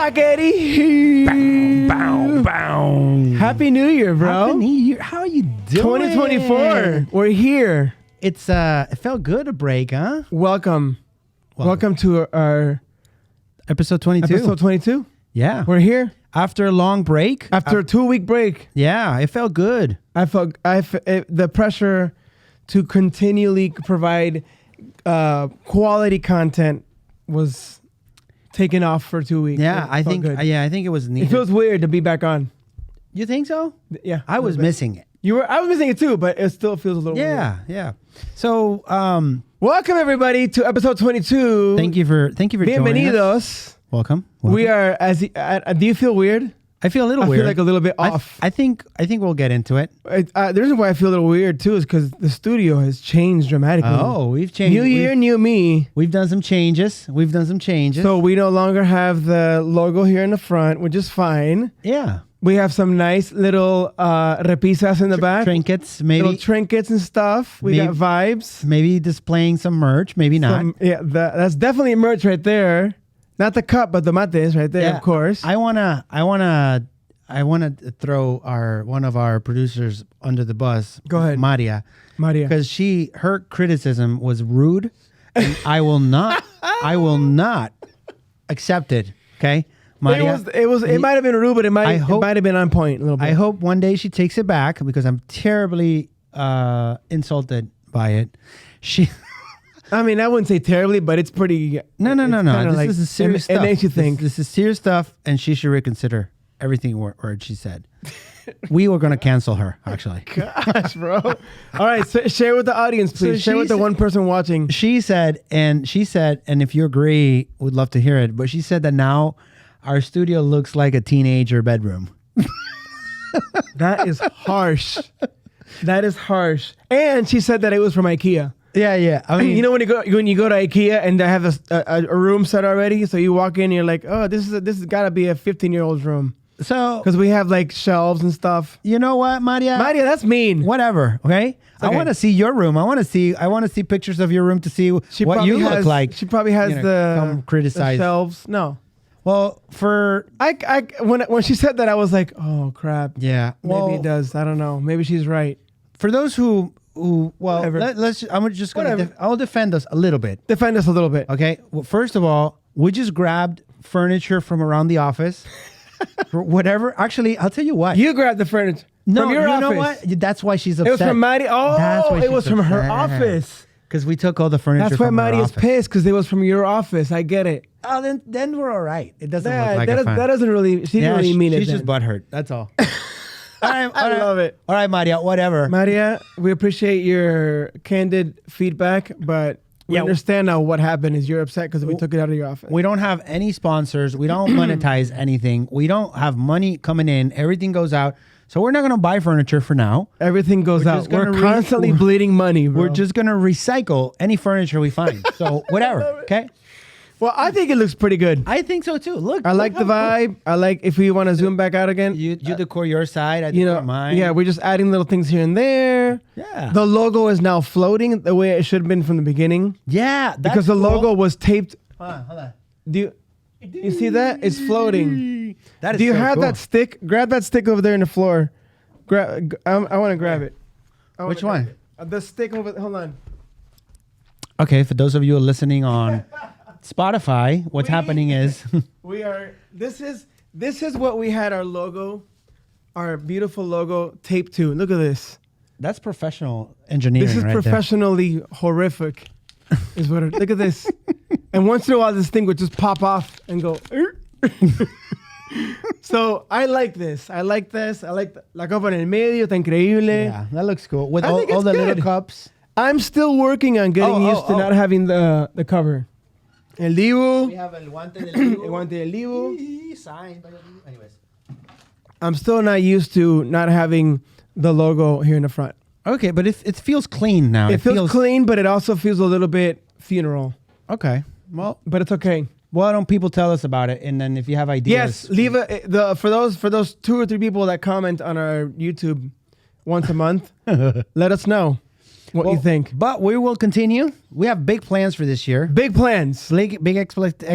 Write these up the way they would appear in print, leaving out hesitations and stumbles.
Sakeri. Bow, bow, bow. Happy New Year, bro. Happy New Year. How are you doing? 2024. We're here. It felt good to break, huh? Welcome to our episode 22. Episode 22. Yeah. We're here. After a long break. After a 2-week break. Yeah, it felt good. The pressure to continually provide quality content was taken off for 2 weeks. Yeah, I think it was needed. It feels weird to be back on. You think so? Yeah. I was missing it. I was missing it too, but it still feels a little weird. Yeah. So, welcome everybody to episode 22. Thank you for joining us. Welcome. We are do you feel weird? I feel a little weird. I feel like a little bit off. I think we'll get into it. The reason why I feel a little weird too is because the studio has changed dramatically. Oh, we've changed. New year, new me. We've done some changes. So we no longer have the logo here in the front, which is fine. Yeah. We have some nice little repisas in the back. Trinkets, maybe. Little trinkets and stuff. We got vibes. Maybe displaying some merch, maybe not. That's definitely merch right there. Not the cup, but the mates right there, of course. I wanna throw one of our producers under the bus. Go ahead, Maria, because her criticism was rude, and I will not accept it. Okay, Maria. It might have been rude, but it might have been on point a little bit. I hope one day she takes it back because I'm terribly insulted by it. I mean, I wouldn't say terribly, but it's pretty... No. This is serious stuff. It makes you think. This is serious stuff, and she should reconsider everything word she said. We were going to cancel her, actually. Gosh, bro. All right, so share with the audience, please. Share with the one person watching. She said, and if you agree, we'd love to hear it, but she said that now our studio looks like a teenager bedroom. That is harsh. And she said that it was from IKEA. Yeah. I mean, you know when you go to IKEA and they have a room set already, so you walk in and you're like, oh, this has got to be a 15-year-old's room. So because we have like shelves and stuff. You know what, Maria? That's mean. Whatever. Okay. I want to see your room. I want to see pictures of your room to see what you look like. She probably has come criticize the shelves. No. Well, when she said that, I was like, oh crap. Yeah. Maybe it does. I don't know. Maybe she's right. For those who I'll defend us a little bit. Okay. Well, first of all, we just grabbed furniture from around the office. For whatever. Actually, I'll tell you what. You grabbed the furniture from your office. Know what? That's why she's upset. It was from Maddie. Oh, it was from her office. Because we took all the furniture. That's why Maddie is pissed because it was from your office. I get it. Oh, then we're all right. It doesn't look like that doesn't really. She didn't really mean it. She's just butthurt. That's all. I love it. All right, Maria, whatever. Maria, we appreciate your candid feedback, but we understand now what happened is you're upset because we took it out of your office. We don't have any sponsors. We don't monetize anything. We don't have money coming in. Everything goes out. So we're not going to buy furniture for now. Everything goes out. We're constantly bleeding money, bro. We're just going to recycle any furniture we find. So whatever, okay? Well, I think it looks pretty good. I think so too. Look, I like the vibe. Cool. I like if we want to zoom back out again. You decor your side, I decor mine. Yeah, we're just adding little things here and there. Yeah. The logo is now floating the way it should have been from the beginning. Yeah, because the logo was taped. Hold on. Do you see that? It's floating. That is Do you have that stick? Grab that stick over there in the floor. I want to grab it. Which one? The stick over. Hold on. Okay, for those of you listening on Spotify, what's happening is we are. This is what we had our logo, our beautiful logo taped to. Look at this. That's professional engineering. This is right professionally there. Horrific. Is what? Look at this. And once in a while, this thing would just pop off and go. So I like this. I like la copa en el medio. Está increíble. Yeah, that looks cool with all the little cups. I'm still working on getting used to not having the cover. El Dibu. We have el guante del Dibu. El guante del Dibu. Signed by the Dibu. Anyways. I'm still not used to not having the logo here in the front. Okay, but it feels clean now. It feels clean, but it also feels a little bit funeral. Okay. Well, but it's okay. Why don't people tell us about it? And then if you have ideas. Yes, leave for those 2 or 3 people that comment on our YouTube once a month, let us know. what you think. But we will continue. We have big plans for this year. Big plans. Big expectations.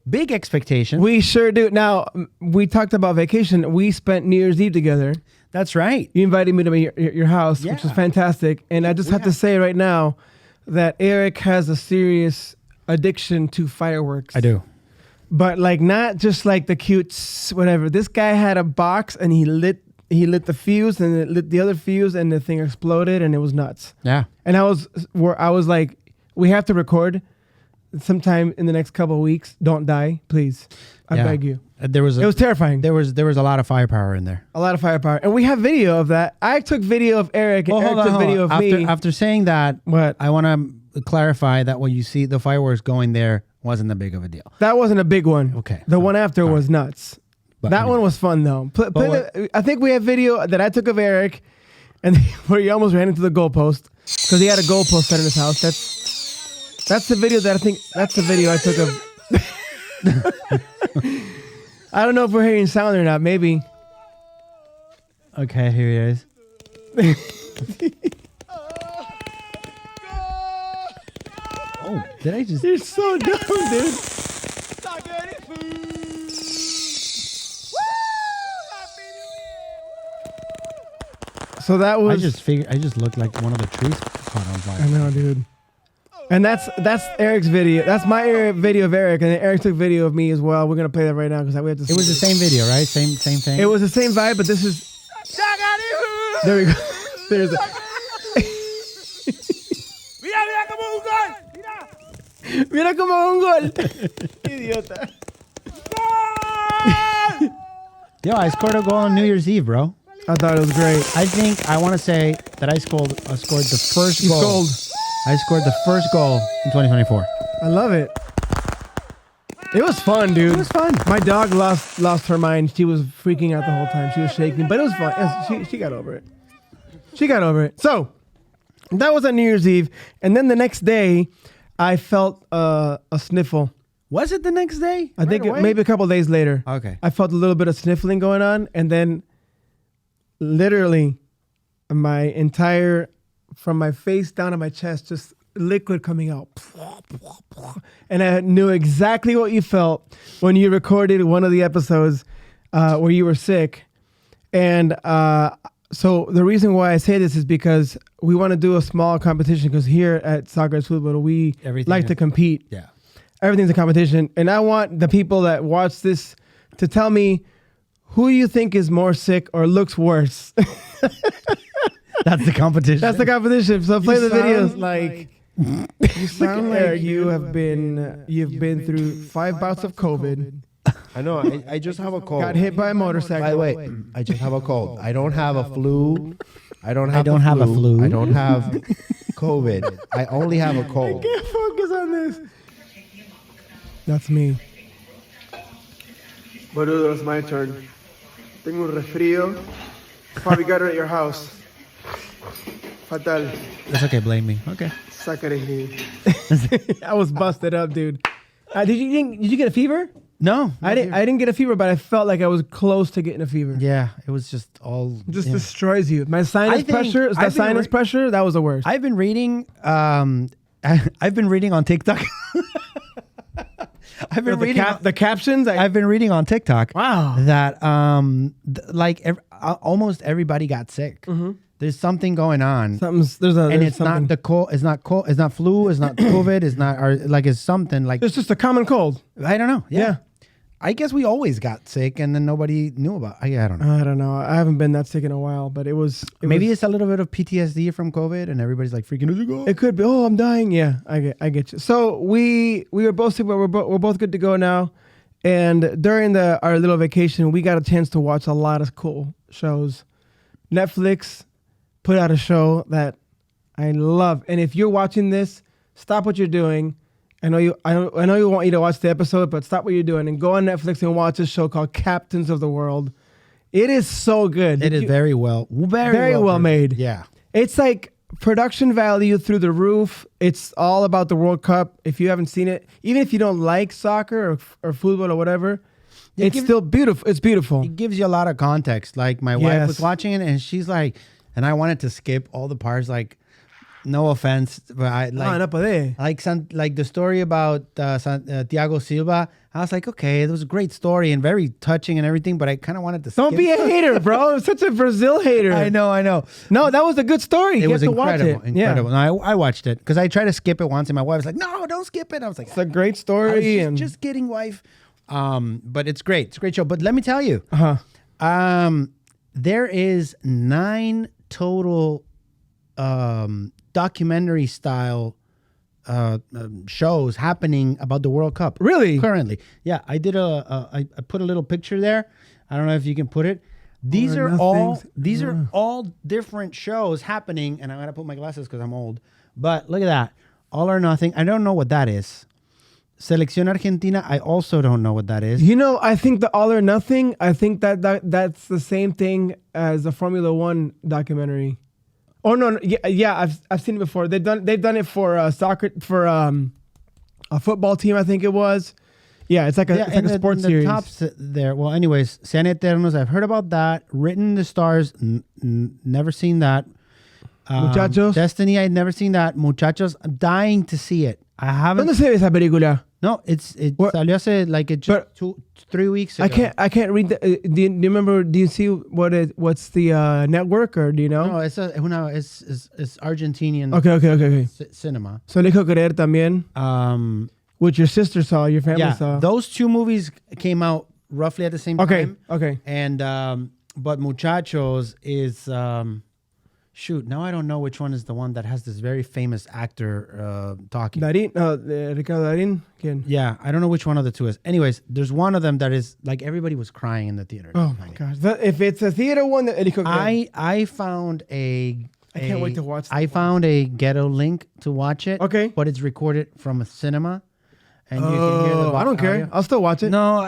Big expectations. We sure do. Now, we talked about vacation. We spent New Year's Eve together. That's right. You invited me to your house, which was fantastic. And I just have to say right now that Eric has a serious addiction to fireworks. I do. But like not just like the cute whatever. This guy had a box and he lit the fuse and it lit the other fuse and the thing exploded and it was nuts. Yeah. And I was like, we have to record sometime in the next couple of weeks. Don't die, please. I beg you. It was terrifying. There was a lot of firepower in there. A lot of firepower. And we have video of that. I took video of Eric and Eric took video of me. After saying that, what? I want to clarify that when you see the fireworks going there wasn't that big of a deal. That wasn't a big one. Okay. The one after was nuts. But that one was fun though. I think we have video that I took of Eric and where he almost ran into the goalpost because he had a goalpost set in his house. That's the video that I think that's the video I took of. I don't know if we're hearing sound or not. Maybe. Okay, here he is. Oh, did I just? You're so dumb, dude. So that was. I just looked like one of the trees caught on fire. I know, dude. And that's Eric's video. That's my video of Eric, and then Eric took video of me as well. We're gonna play that right now because we have to. It was the same video, right? Same thing. It was the same vibe, but this is. There we go. There's a. Mira como un gol. Idiota. Yo, I scored a goal on New Year's Eve, bro. I thought it was great. I want to say that I scored the first goal. I scored the first goal in 2024. I love it. It was fun, dude. It was fun. My dog lost her mind. She was freaking out the whole time. She was shaking, but it was fun. She got over it. She got over it. So that was on New Year's Eve, and then the next day, I felt a sniffle. Was it the next day? I think maybe a couple of days later. Okay. I felt a little bit of sniffling going on, and then literally my entire, from my face down to my chest, just liquid coming out. And I knew exactly what you felt when you recorded one of the episodes where you were sick. And so the reason why I say this is because we want to do a small competition because here at Soccer is Fútbol, we like to compete. Yeah. Everything's a competition. And I want the people that watch this to tell me who you think is more sick or looks worse. That's the competition. That's the competition. So play the videos like you sound like you've been through 5 bouts of COVID. I know. I just have a cold. Got hit by a motorcycle. By the way, I just have a cold. I don't have a flu. I don't have a flu. I don't have COVID. I only have a I cold. can't focus on this. That's me. Boludo, it's my turn. Tengo un resfrío. Probably got it at your house. Fatal. That's okay. Blame me. Okay. I was busted up, dude. Did you get a fever? No, I didn't get a fever, but I felt like I was close to getting a fever. Yeah, it was just all destroys you. My sinus pressure. Is that sinus pressure? That was the worst. I've been reading. I've been reading on TikTok. I've been reading the captions. I've been reading on TikTok. Wow. That almost everybody got sick. Mm-hmm. There's something going on. It's not the cold. It's not cold. It's not flu. It's not COVID. It's not it's something like. It's just a common cold. I don't know. Yeah. I guess we always got sick and then nobody knew about it. I don't know. I don't know. I haven't been that sick in a while, but maybe it's a little bit of PTSD from COVID and everybody's like freaking out. It could be. Oh, I'm dying. Yeah, I get you. So we were both sick, but we're both good to go now. And during our little vacation, we got a chance to watch a lot of cool shows. Netflix put out a show that I love. And if you're watching this, stop what you're doing. I know you want you to watch the episode, but stop what you're doing and go on Netflix and watch a show called Captains of the World. It is so good. It is very well made. Yeah. It's like production value through the roof. It's all about the World Cup. If you haven't seen it, even if you don't like soccer or football or whatever, it's still beautiful. It's beautiful. It gives you a lot of context. Like my wife was watching it and she's like, and I wanted to skip all the parts. Like, no offense, but I like the story about Thiago Silva. I was like, okay, it was a great story and very touching and everything, but I kind of wanted to. Don't be a hater, bro. Such a Brazil hater. I know. No, that was a good story. It was incredible. Watch it. Incredible. Yeah. No, I watched it because I tried to skip it once, and my wife was like, "No, don't skip it." I was like, "It's a great story." And just kidding, wife. But it's great. It's a great show. But let me tell you, there is 9 total documentary style shows happening about the World Cup. Really? Currently. Yeah, I did I put a little picture there. I don't know if you can put it. These are all different shows happening, and I'm gonna put my glasses because I'm old. But look at that. All or Nothing. I don't know what that is. Selección Argentina. I also don't know what that is. You know, I think the All or Nothing, I think that's the same thing as the Formula One documentary. Oh no, yeah, I've seen it before. They've done it for soccer, for a football team, I think it was. Yeah, it's like a sports series. The tops there. Well, anyways, Sean Eternos. I've heard about that. Written in the Stars. Never seen that. Muchachos. Destiny. I'd never seen that. Muchachos. I'm dying to see it. I haven't. ¿Dónde se ve esa película? No, it salió hace like just 2-3 weeks ago. I can't read the. Do you remember? Do you see what's the network, or do you know? No, it's Argentinian. Okay. Cinema. So Elijo Querer también. Which your sister saw, your family saw. Those 2 movies came out roughly at the same time. Okay. And but Muchachos is shoot. Now I don't know which one is the one that has this very famous actor talking. Ricardo Darín. ¿Quién? Yeah, I don't know which one of the 2 is. Anyways, there's one of them that is like everybody was crying in the theater. Oh my gosh! If it's a theater one, Elijo Querer. I found I can't wait to watch. I found a ghetto link to watch it. Okay, but it's recorded from a cinema. And you can hear the I don't care. audio. I'll still watch it. No,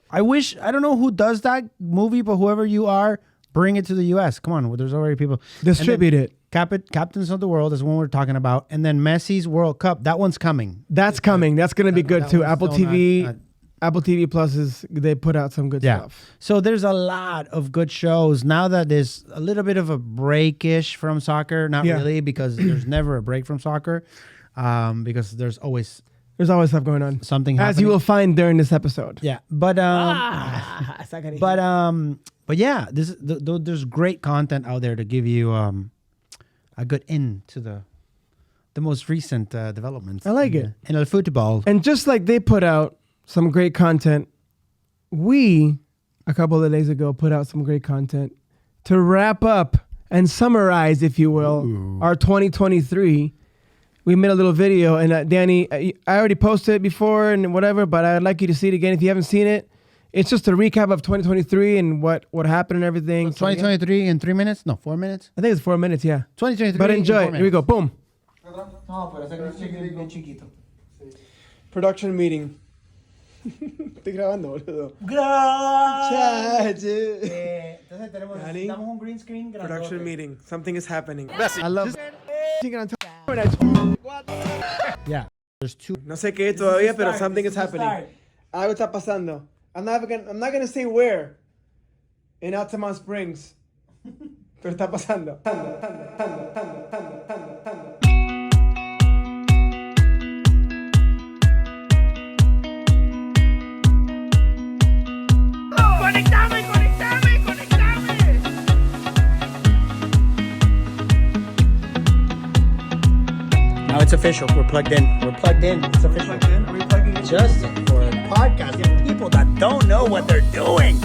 I wish. I don't know who does that movie, but whoever you are, bring it to the U.S. Come on, there's already people. Distribute it. Captains of the World is one we're talking about, and then Messi's World Cup. That one's coming. That's coming. That's gonna be good too. Apple TV. Apple TV Plus they put out some good stuff. So there's a lot of good shows now that there's a little bit of a break-ish from soccer. Not really, because there's never a break from soccer, because there's always stuff going on. Something happening. As you will find during this episode. Yeah, but yeah, there's great content out there to give you a good into the most recent developments. I like it. In el Futbol. And just like they put out some great content, we a couple of days ago put out some great content to wrap up and summarize, if you will, our 2023. We made a little video, and Danny, I already posted it before and whatever, but I'd like you to see it again if you haven't seen it. It's just a recap of 2023 and what happened and everything. So 2023 in 3 minutes? No, 4 minutes? I think it's 4 minutes, yeah. 2023. But enjoy. Here we go. Boom. Production meeting. Estoy grabando, boludo. Estamos un green screen. Production meeting. Something is happening. I love Yeah. There's 2. No sé qué todavía, pero something is happening. Algo está pasando. I'm not gonna say where. In Altamont Springs. Pero está pasando. Conectame. Now it's official. We're plugged in. It's official. Are we plugging in? Just for a podcast, there are people that don't know what they're doing.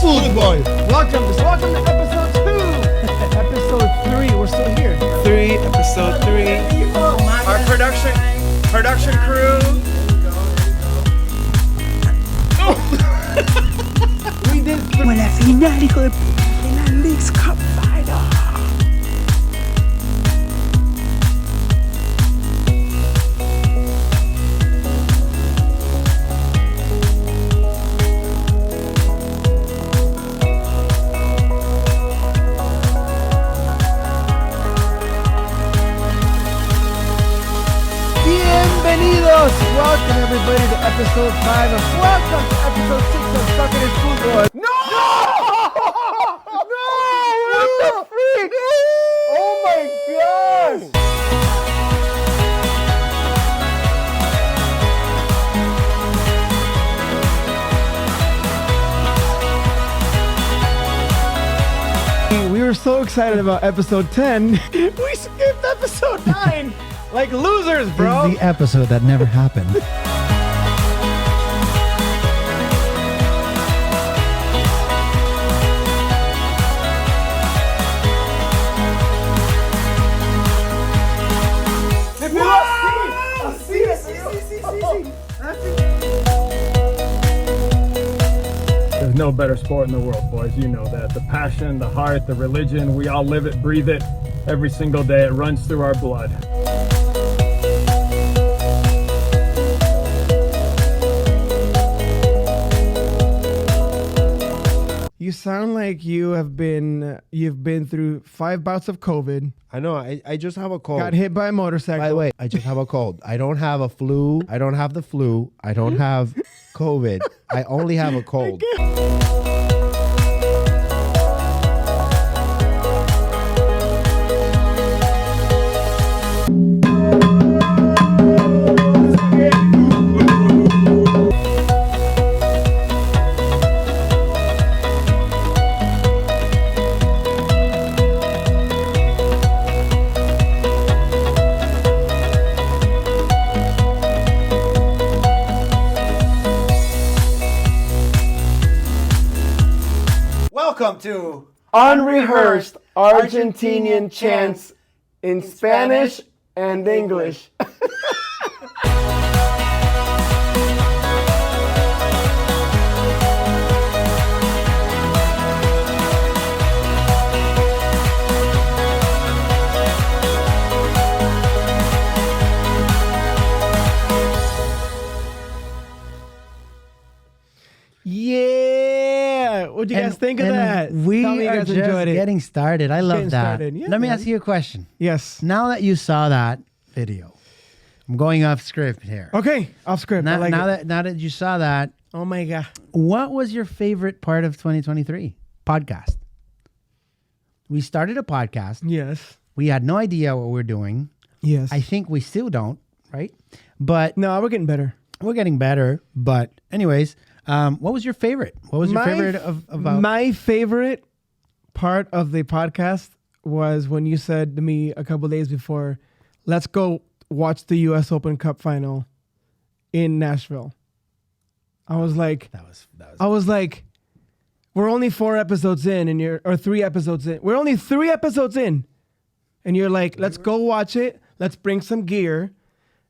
Fútbol. Welcome to episode 2. Episode 3. We're still here. Episode 3. Our production crew. We did. Como la final, hijo de puta, de la Leagues Cup final. Welcome everybody to episode 5 of welcome to episode 6 of Fucking is Fútbol. No! No! What the freak? Oh my gosh! We were so excited about episode 10. We skipped episode 9 like losers, bro. This is the episode that never happened. There's no better sport in the world, boys. You know that. The passion, the heart, the religion, we all live it, breathe it every single day. It runs through our blood. You sound like you've been through 5 bouts of COVID, I know. I just have a cold. got hit by a motorcycle. By the way, I just have a cold. I don't have a flu. I don't have the flu. I don't have COVID. I only have a cold. Welcome to Unrehearsed Argentinian chants in Spanish and English. Yeah. What'd you guys think of that? We Tell me you are guys just enjoyed it. getting started. I love getting that. started. Yeah, Let me man. ask you a question. Yes. Now that you saw that video, I'm going off script here. Okay. Off script. I Now, like now it. that you saw that, Oh my god. what was your favorite part of 2023 podcast? We started a podcast. Yes. We had no idea what we're doing. Yes. I think we still don't, right? But No, we're getting better. we're getting better. But anyways, what was your favorite? What was your favorite about? My favorite part of the podcast was when you said to me a couple days before, let's go watch the US Open Cup final in Nashville. I was like, I was like, we're only 4 episodes in and or 3 episodes in. We're only 3 episodes in. And you're like, let's go watch it. Let's bring some gear.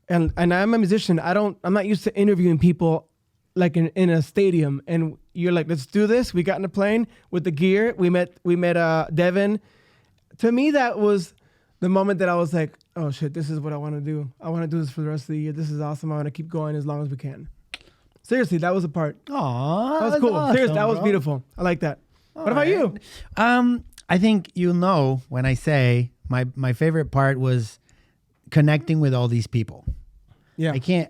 And I'm a musician. I'm not used to interviewing people like in a stadium. And you're like, let's do this. We got in a plane with the gear. We met Devin. To me, that was the moment that I was like, oh shit, this is what I want to do. I want to do this for the rest of the year. This is awesome. I want to keep going as long as we can. Seriously, that was a part. Aw, That was that's cool. awesome, Seriously, that was bro. beautiful. I like that. What about you? I think you'll know when I say my favorite part was connecting with all these people. Yeah. I can't,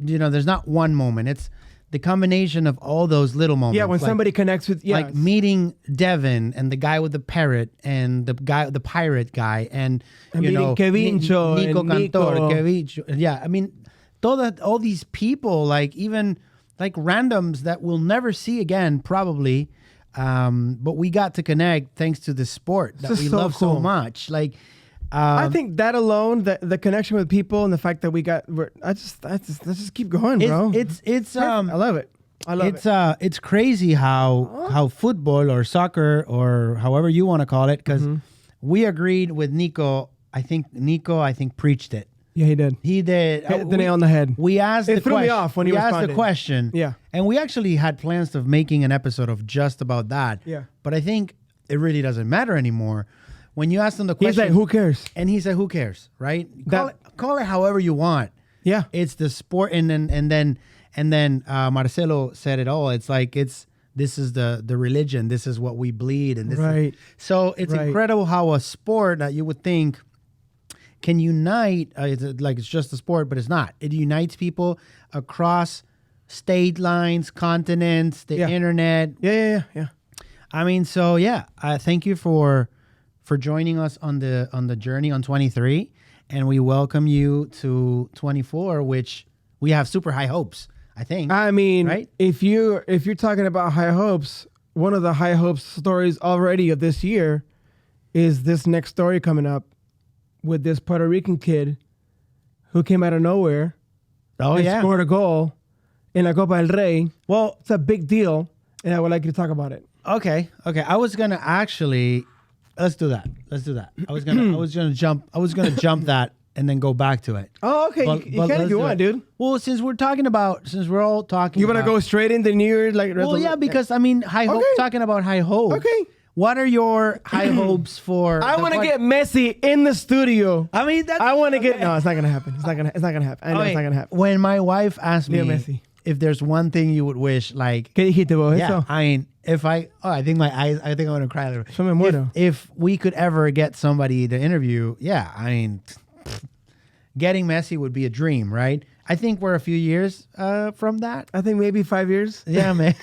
there's not one moment. It's the combination of all those little moments. Yeah, when like, somebody connects with, like meeting Devin and the guy with the parrot and the pirate guy and you know Kevincho Nico and Cantor, Nico. Kevincho. Yeah, I mean, all these people, like even like randoms that we'll never see again, probably. But we got to connect thanks to the sport that This we is so love so cool. much. Like, I think that alone, the connection with people and the fact that let's just keep going, bro. it's I love it. I love it. It's crazy how football or soccer or however you want to call it, because we agreed with Nico. I think preached it. Yeah, he did. He did. Hit the nail on the head. We asked It the threw me question. off when he we asked responded. the question. Yeah. And we actually had plans of making an episode of just about that. Yeah. But I think it really doesn't matter anymore. When you ask him the question, He's like, who cares? and he said, "Who cares?" Right? That- Call it however you want. Yeah. It's the sport, and then Marcelo said it all. It's like this is the religion. This is what we bleed, and this Right. so it's Right. incredible how a sport that you would think can unite. It's just a sport, but it's not. It unites people across state lines, continents, the internet. Yeah. I mean, so thank you for joining us on the journey on 23, and we welcome you to 24, which we have super high hopes. I think. I mean, right? if you're talking about high hopes, one of the high hopes stories already of this year is this next story coming up with this Puerto Rican kid who came out of nowhere. And scored a goal in La Copa del Rey. Well, it's a big deal, and I would like you to talk about it. Okay. I was gonna actually let's do that. I was gonna jump that and then go back to it. Oh, okay. You can if you want, dude. Well, since we're all talking, you want to go straight into New Year's, because I mean, high hopes. Talking about high hopes. Okay. What are your high hopes for? I want to get Messi in the studio. I mean, I want to get. No, it's not gonna happen. It's not gonna happen. I know it's not gonna happen. When my wife asked me Messi. if there's one thing you would wish, like, ¿Qué dijiste vos? yeah, Eso? I mean, I think my eyes. I think I'm gonna cry a little bit. Yo me muero. If we could ever get somebody to interview, I mean, getting Messi would be a dream, right? I think we're a few years from that. I think maybe 5 years. Yeah, man.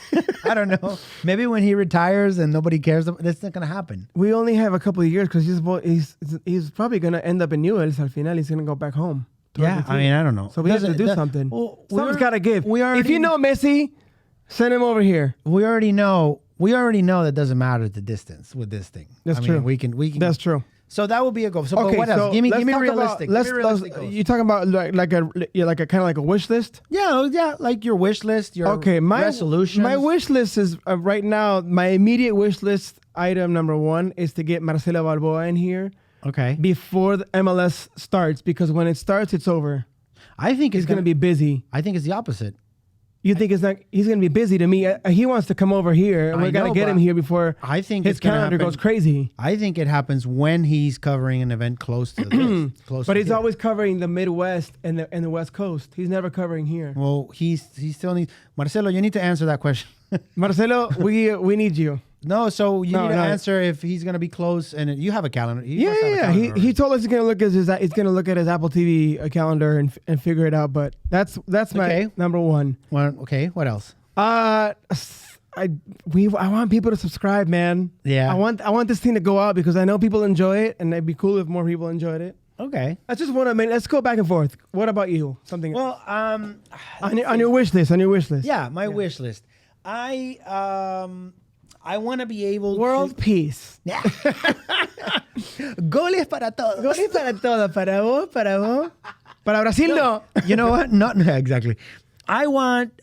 I don't know. Maybe when he retires and nobody cares, that's not gonna happen. We only have a couple of years because he's probably gonna end up in Newell's. Al final, he's gonna go back home. Yeah, I mean, I don't know. So we have to do something. Well, Something's gotta give. If if you know Messi, send him over here. We already know that it doesn't matter the distance with this thing. That's I true. mean, we can. That's true. So that would be a goal. So, Okay, but what else? so Give me let's talk realistic. about- Give me realistic goals. You talking about like a kind of like a wish list? Yeah, like your wish list, your resolutions. My wish list is right now. My immediate wish list item number 1 is to get Marcelo Balboa in here Okay. before the MLS starts, because when it starts, it's over. I think He's going to be busy. I think it's the opposite. You think it's not? He's going to be busy to me. He wants to come over here, and we got to get him here before I think his it's gonna calendar happen. goes crazy. I think it happens when he's covering an event close to this. But he's always covering the Midwest and the West Coast. He's never covering here. Well, he still needs Marcelo. You need to answer that question. Marcelo, we need you. No, so you need to no. answer if he's going to be close, and you have a calendar. Yeah. He told us he's gonna look at his Apple TV calendar and figure it out. But that's my number 1. Well, okay. What else? I want people to subscribe, man. Yeah. I want this thing to go out because I know people enjoy it, and it'd be cool if more people enjoyed it. Okay. I just want to. Let's go back and forth. What about you? Something. Well, on your wish list. On your wish list. Yeah, my wish list. I want to be able World peace. to... Goles para todos. Goles para todo. Para vos. Para Brasil, no. You know what? Not exactly. I want...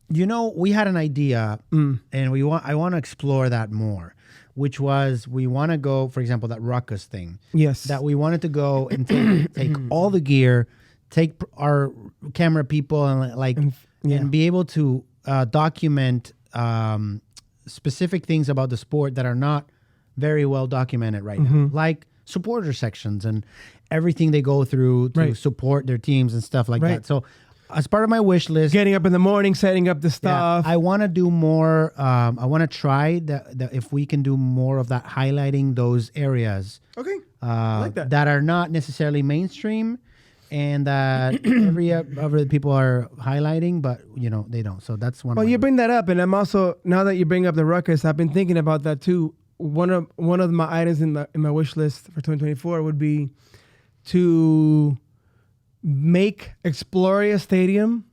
we had an idea, and I want to explore that more, which was we want to go, for example, that ruckus thing. Yes. That we wanted to go and take all the gear, take our camera people, and be able to document specific things about the sport that are not very well documented right now, like supporter sections and everything they go through to support their teams and stuff like that. So as part of my wish list, getting up in the morning, setting up the stuff. I want to do more. I want to try that if we can do more of that, highlighting those areas. Okay. I like that. Are not necessarily mainstream, and that every other people are highlighting, but they don't. So that's one. Well, you bring that up, and I'm also, now that you bring up the ruckus, I've been thinking about that too. One of my items in my wish list for 2024 would be to make Exploria Stadium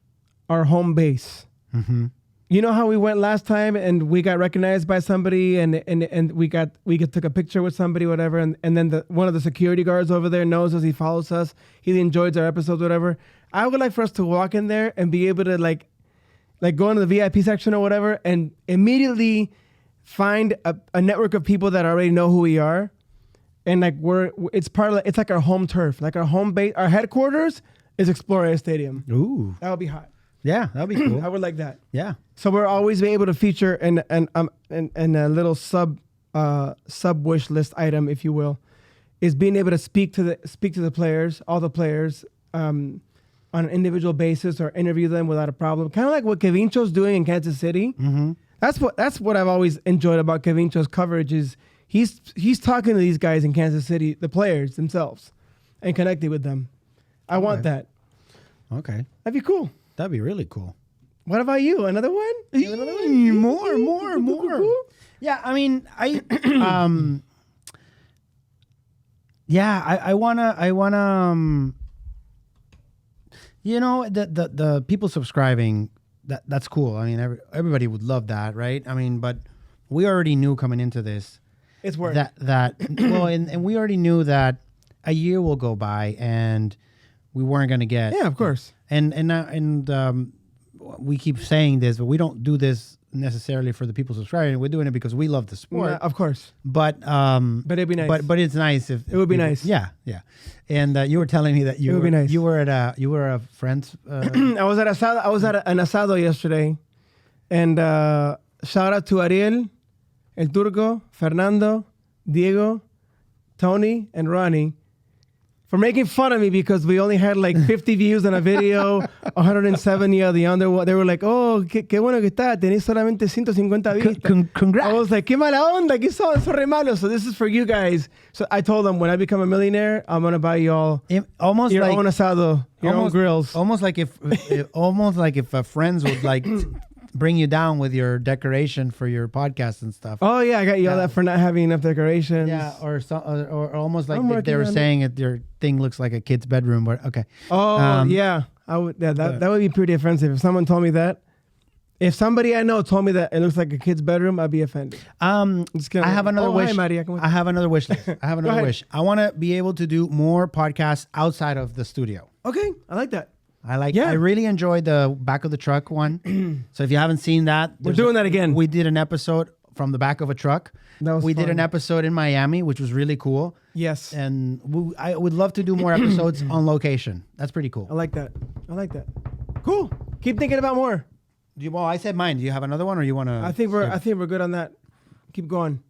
our home base. Mm-hmm. You know how we went last time and we got recognized by somebody and we took a picture with somebody, whatever, and then one of the security guards over there knows us, he follows us, he enjoys our episodes, whatever. I would like for us to walk in there and be able to like go into the VIP section or whatever and immediately find a network of people that already know who we are. And it's like our home turf, like our home base, our headquarters is Exploria Stadium. Ooh, That would be hot. yeah, that'd be cool. I would like that. Yeah. So we're always be able to feature and a little sub wish list item, if you will, is being able to speak to the players, all the players, on an individual basis or interview them without a problem. Kind of like what Kevincho's doing in Kansas City. Mm-hmm. That's what I've always enjoyed about Kevincho's coverage is He's talking to these guys in Kansas City, the players themselves, and connecting with them. I want that. Okay. That'd be cool. That'd be really cool. What about you? Another one? You have another one? More. Yeah, I mean, I wanna you know, the people subscribing, that's cool. I mean, everybody would love that, right? I mean, but we already knew coming into this It's work. that well, and we already knew that a year will go by and we weren't going to get. Yeah, of course. And we keep saying this, but we don't do this necessarily for the people subscribing. We're doing it because we love the sport. Yeah, of course. But it'd be nice. But it's nice if It would be nice. Yeah. And you were telling me that It would be nice. you were at a friend's. I was at an asado yesterday, and shout out to Ariel, El Turco, Fernando, Diego, Tony, and Ronnie for making fun of me because we only had like 50 views on a video, 170 of the under. They were like, "Oh, qué bueno que está. Tenés solamente 150 vistas." Congrats. I was like, "Qué mala onda, que son re malos." So this is for you guys. So I told them when I become a millionaire, I'm gonna buy you all Almost your like own asado, your own grills. Almost like if friends would like bring you down with your decoration for your podcast and stuff. Oh yeah, I got yelled at for not having enough decorations. Yeah, or almost like I'm they were working on saying it. Your thing looks like a kid's bedroom. But okay. Oh yeah, I would. Yeah, that would be pretty offensive if someone told me that. If somebody I know told me that it looks like a kid's bedroom, I'd be offended. Just kidding. I have another wish. Hi, Maria. I have another wish list. I have another wish. I want to be able to do more podcasts outside of the studio. Okay, I like that. I really enjoyed the back of the truck one. So if you haven't seen that, We're doing that again. We did an episode from the back of a truck. We did an episode in Miami, which was really cool. Yes. And I would love to do more episodes on location. That's pretty cool. I like that. Cool. Keep thinking about more. Well, I said mine. Do you have another one, or you want to? I think we're good on that. Keep going,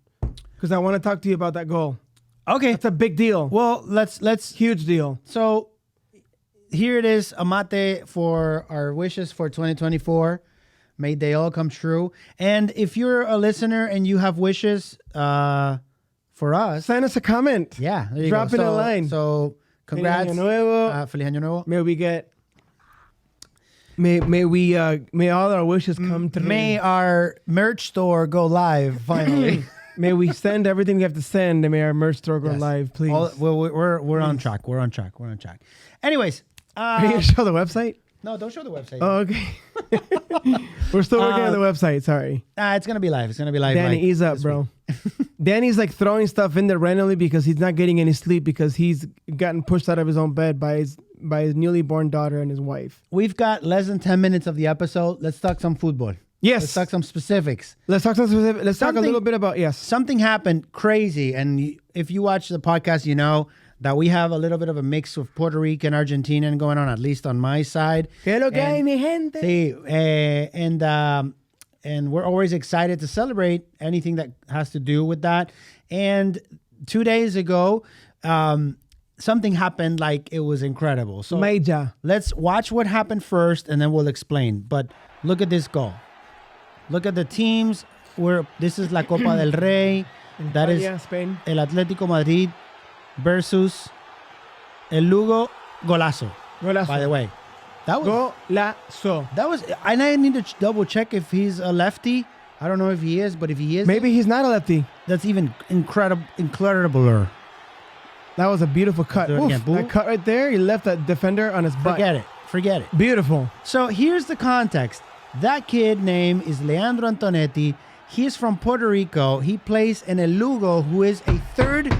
because I want to talk to you about that goal. Okay, it's a big deal. Well, let's huge deal. So here it is, a mate for our wishes for 2024. May they all come true. And if you're a listener and you have wishes for us, send us a comment. Yeah, there you drop go. in a line. So congrats, Feliz Año Nuevo. Feliz Año Nuevo. May all our wishes come true. May our merch store go live finally. May we send everything we have to send, and may our merch store go live, please. We're on track. We're on track. Anyways, are you gonna show the website? No, don't show the website. Oh, okay. We're still working on the website. Sorry. It's gonna be live. It's gonna be live. Danny, ease up, bro. Danny's like throwing stuff in there randomly because he's not getting any sleep because he's gotten pushed out of his own bed by his newly born daughter and his wife. We've got less than 10 minutes of the episode. Let's talk some football. Yes. Let's talk some specifics. Let's talk a little bit about, yes. Something happened crazy. And if you watch the podcast, you know that we have a little bit of a mix of Puerto Rican, Argentinian going on, at least on my side. ¿Qué lo que hay, mi gente? Sí, and we're always excited to celebrate anything that has to do with that. And 2 days ago, something happened like it was incredible. So Major. Let's watch what happened first, and then we'll explain. But look at this goal. Look at the teams. This is La Copa del Rey. That is Spain. El Atlético Madrid versus El Lugo. Golazo. By the way, that was. And I need to double check if he's a lefty. I don't know if he is, but if he is, maybe he's not a lefty. That's even incredible. That was a beautiful cut. That cut right there, he left that defender on his butt. Forget it. Beautiful. So here's the context. That kid name is Leandro Antonetti. He's from Puerto Rico. He plays in El Lugo, who is a third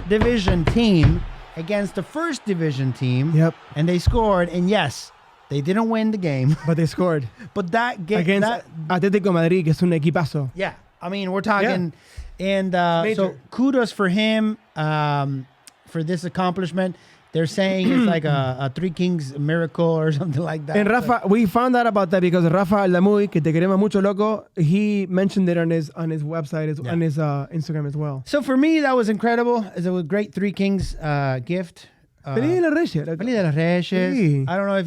division team against the first division team. Yep. And they scored. And yes, they didn't win the game, but they scored. But that game against Atlético Madrid, que es un equipazo. Yeah. I mean, we're talking, and so kudos for him for this accomplishment. They're saying it's like a Three Kings miracle or something like that. And Rafa, we found out about that because Rafa Aldamuy, que te queremos mucho, loco, he mentioned it on his website, on his Instagram as well. So for me, that was incredible. It was a great Three Kings gift. Feliz de los Reyes. Feliz de los Reyes. Sí. I don't know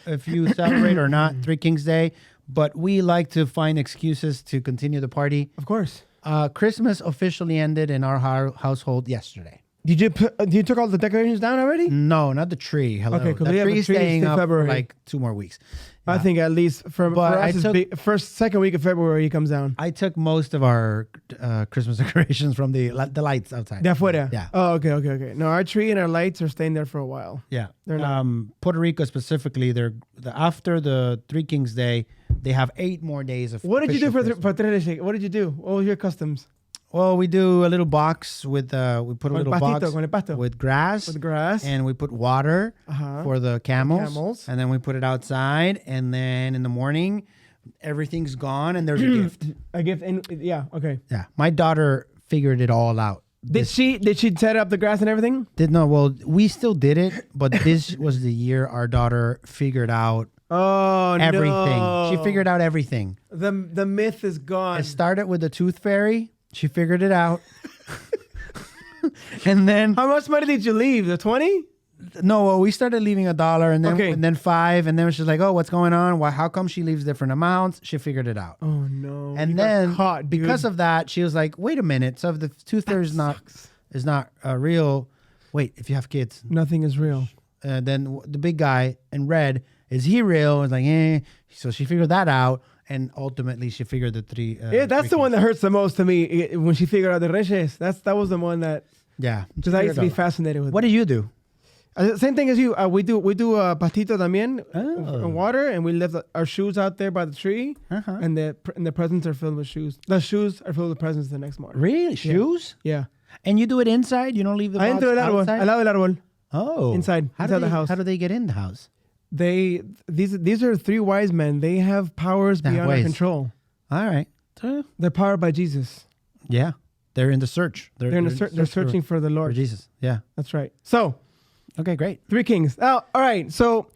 if you celebrate or not Three Kings Day, but we like to find excuses to continue the party. Of course. Christmas officially ended in our household yesterday. Did you took all the decorations down already? No, not the tree. Hello. Okay, 'cause the we have a tree's tree staying till up February. for like 2 more weeks. I think at least for But us, it's second week of February, he comes down. I took most of our Christmas decorations from the lights outside. De afuera? Yeah. Oh, okay. No, our tree and our lights are staying there for a while. Yeah. They're not. Puerto Rico specifically, after the Three Kings Day, they have 8 more days of What did you do for Christmas. Tres Leches? What did you do? What was your customs? Well, we do a little box with we put a little box con el pasto. with grass. With grass. And we put water for the camels. And then we put it outside. And then in the morning, everything's gone and there's a gift. A gift. Yeah, okay. Yeah. My daughter figured it all out. Did she set up the grass and everything? Well, we still did it, but this was the year our daughter figured out everything. No. She figured out everything. The myth is gone. It started with the tooth fairy. She figured it out. And then How much money did you leave? The 20? no, well, we started leaving $1 and then Okay. and then 5 and then she's like, "Oh, what's going on? Why how come she leaves different amounts?" She figured it out. Oh no. And You got then caught, dude. because of that, she was like, "Wait a minute. So if the tooth fairy is not real, wait, if you have kids, nothing is real. then the big guy in red, is he real?" It's like, "Eh." So she figured that out. And ultimately, she figured the 3. Yeah, that's the one that hurts the most to me when she figured out the Reyes. That was the one that Yeah. because I used to be fascinated with. What do you do? Same thing as you. We do pastito también, Oh. water, and we left our shoes out there by the tree, Uh-huh. and the presents are filled with shoes. The shoes are filled with presents the next morning. Really? Shoes? Yeah. And you do it inside? You don't leave the box Adentro del árbol, outside? al lado del árbol. Oh. Inside the house. How do they get in the house? These are 3 wise men. They have powers They have beyond our ways. control. All right. They're powered by Jesus. Yeah. They're in the search. They're searching for the for Lord. Jesus. Yeah. That's right. So, Okay, great. 3 Kings. Oh, all right. So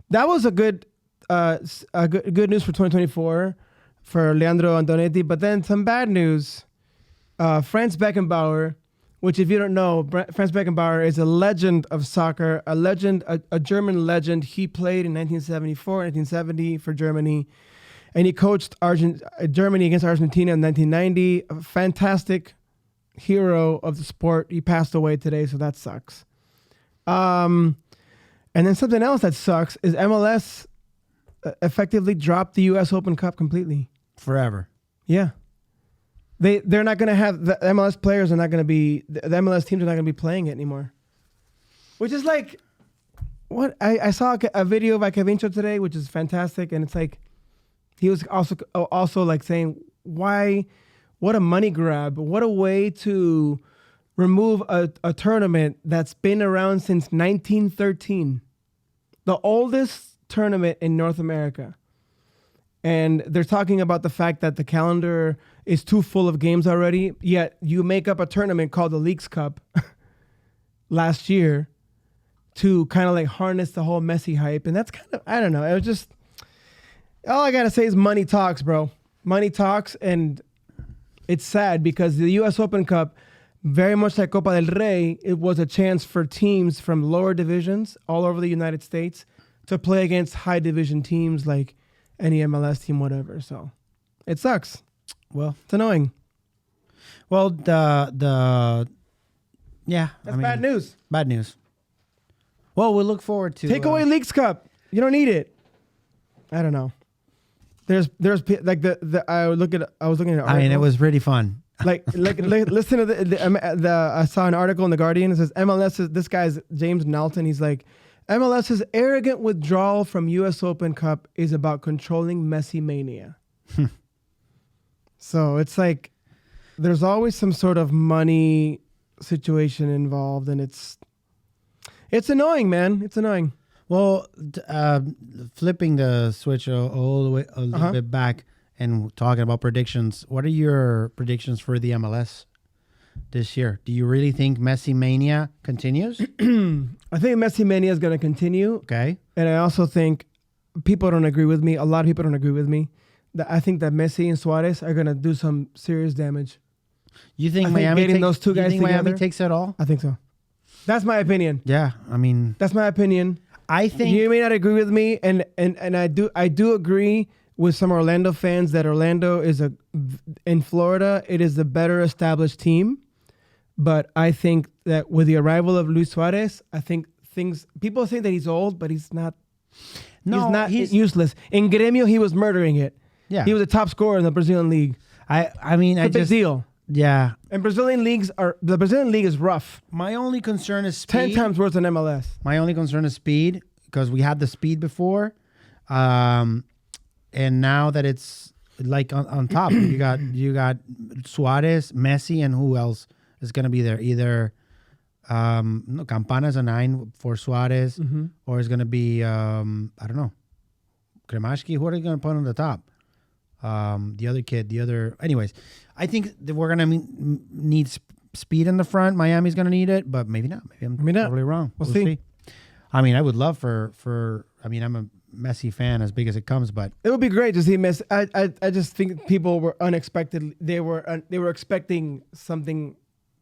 that was a good news for 2024 for Leandro Antonetti. But then some bad news. Franz Beckenbauer, which if you don't know, Franz Beckenbauer is a legend of soccer, a German legend. He played in 1974, 1970 for Germany, and he coached Germany against Argentina in 1990. A fantastic hero of the sport. He passed away today, so that sucks. And then something else that sucks is MLS effectively dropped the U.S. Open Cup completely. Forever. Yeah. They're not going to have the MLS players are not going to be the MLS teams are not going to be playing it anymore. Which is like what I saw a video by Kevincho today, which is fantastic, and it's like he was also like saying why, what a money grab, what a way to remove a tournament that's been around since 1913, the oldest tournament in North America. And they're talking about the fact that the calendar is too full of games already, yet you make up a tournament called the Leagues Cup last year to kind of like harness the whole Messi hype. And that's kind of, I don't know. It was just, all I got to say is money talks, bro. Money talks. And it's sad because the U.S. Open Cup, very much like Copa del Rey, it was a chance for teams from lower divisions all over the United States to play against high division teams like any MLS team, whatever. So it sucks. Well, It's annoying. well, yeah. That's bad news. Bad news. Well, we'll look forward to Take away Leagues Cup. You don't need it. I don't know. There's like I was looking at an article. I mean, it was pretty fun. like listen to the I saw an article in the Guardian. It says this guy's James Knowlton. He's like, MLS's arrogant withdrawal from U.S. Open Cup is about controlling Messi mania. So it's like there's always some sort of money situation involved, and it's annoying, man. It's annoying. Well, flipping the switch all the way a little bit back and talking about predictions. What are your predictions for the MLS this year? Do you really think Messi mania continues? I think Messi mania is going to continue. Okay. And I also think people don't agree with me. A lot of people don't agree with me. I think that Messi and Suarez are going to do some serious damage. You think I think Miami getting those two guys Miami together- takes it all? I think so. That's my opinion. Yeah, I mean, That's my opinion. I think You may not agree with me, and I do agree with some Orlando fans that Orlando is in Florida, it is the better established team. But I think that with the arrival of Luis Suarez, I think people think that he's old, but he's not. No, he's useless. In Gremio, he was murdering it. Yeah. He was a top scorer in the Brazilian league. I mean, it's a big deal. Yeah. And the Brazilian league is rough. My only concern is speed. 10 times worse than MLS. My only concern is speed because we had the speed before. And now that it's like on top, you got Suarez, Messi, and who else is going to be there? Either Campana's a 9 for Suarez, or it's going to be, I don't know, Kremashki. Who are they going to put on the top? The other kid, anyways, I think that we're going to need speed in the front. Miami's going to need it, but maybe not. Maybe I'm totally wrong. We'll see. I mean, I would love I mean, I'm a Messi fan as big as it comes, but it would be great to see Messi. I just think people were unexpected. They were expecting something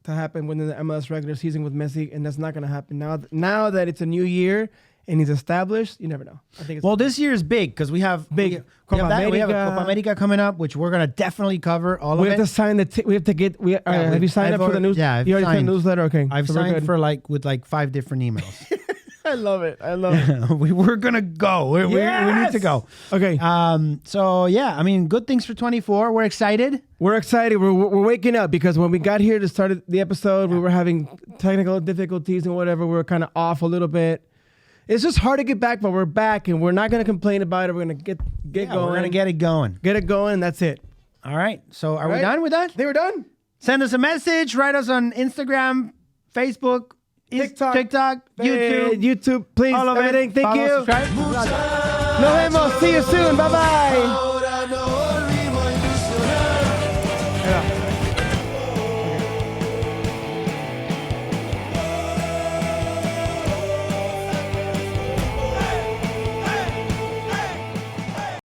to happen within the MLS regular season with Messi, and that's not going to happen now that it's a new year and he's established. You never know. I think this year is big because we have Copa America. We have a Copa America coming up, which we're going to definitely cover all of it. We have to sign we have to get. Have you signed up for the news? Yeah, you already signed the newsletter. Okay, I've signed for with 5 different emails. I love it. We're gonna go. We need to go. Okay. So yeah, I mean, good things for 24. We're excited. We're waking up because when we got here to start the episode, we were having technical difficulties and whatever. We were kind of off a little bit. It's just hard to get back, but we're back, and we're not gonna complain about it. We're gonna get going. We're gonna get it going. Get it going. And that's it. All right. So are we done with that? They were done. Send us a message. Write us on Instagram, Facebook. TikTok, YouTube, please. All of everything. it. Thank Follow, you. subscribe. Nos vemos. See you soon. Bye bye.